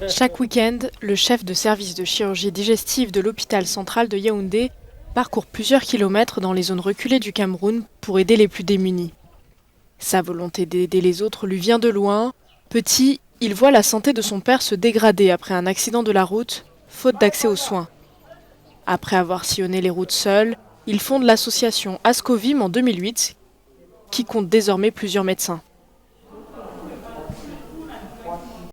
Chaque week-end, le chef de service de chirurgie digestive de l'hôpital central de Yaoundé parcourt plusieurs kilomètres dans les zones reculées du Cameroun pour aider les plus démunis. Sa volonté d'aider les autres lui vient de loin. Petit, il voit la santé de son père se dégrader après un accident de la route, faute d'accès aux soins. Après avoir sillonné les routes seul, il fonde l'association Ascovim en 2008, qui compte désormais plusieurs médecins.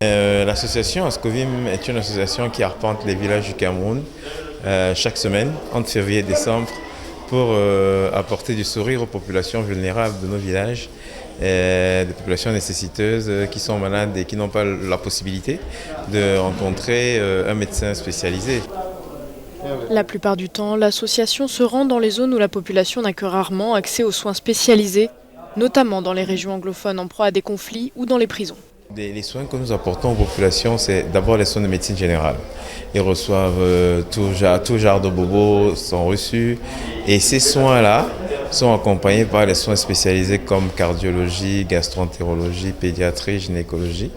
L'association Ascovim est une association qui arpente les villages du Cameroun chaque semaine, entre février et décembre, pour apporter du sourire aux populations vulnérables de nos villages, des populations nécessiteuses qui sont malades et qui n'ont pas la possibilité de rencontrer un médecin spécialisé. La plupart du temps, l'association se rend dans les zones où la population n'a que rarement accès aux soins spécialisés, notamment dans les régions anglophones en proie à des conflits ou dans les prisons. Les soins que nous apportons aux populations, c'est d'abord les soins de médecine générale. Ils reçoivent tout genre de bobos sont reçus et ces soins-là sont accompagnés par les soins spécialisés comme cardiologie, gastroentérologie, pédiatrie, gynécologie.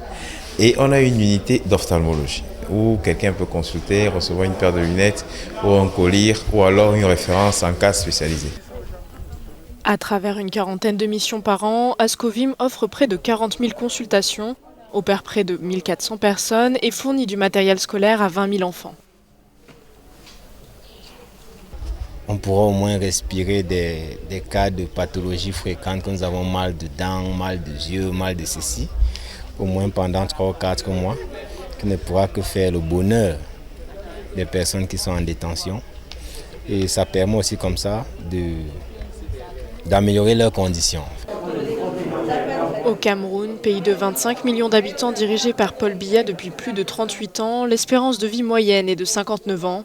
Et on a une unité d'ophtalmologie où quelqu'un peut consulter, recevoir une paire de lunettes ou un collier ou alors une référence en cas spécialisé. À travers une quarantaine de missions par an, Ascovim offre près de 40 000 consultations, opère près de 1400 personnes et fournit du matériel scolaire à 20 000 enfants. On pourra au moins respirer des cas de pathologies fréquentes quand nous avons mal de dents, mal de yeux, mal de ceci, au moins pendant 3 ou 4 mois, qui ne pourra que faire le bonheur des personnes qui sont en détention. Et ça permet aussi comme ça d'améliorer leurs conditions. Au Cameroun, pays de 25 millions d'habitants dirigé par Paul Biya depuis plus de 38 ans, l'espérance de vie moyenne est de 59 ans.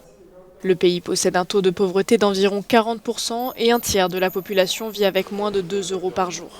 Le pays possède un taux de pauvreté d'environ 40% et un tiers de la population vit avec moins de 2 € par jour.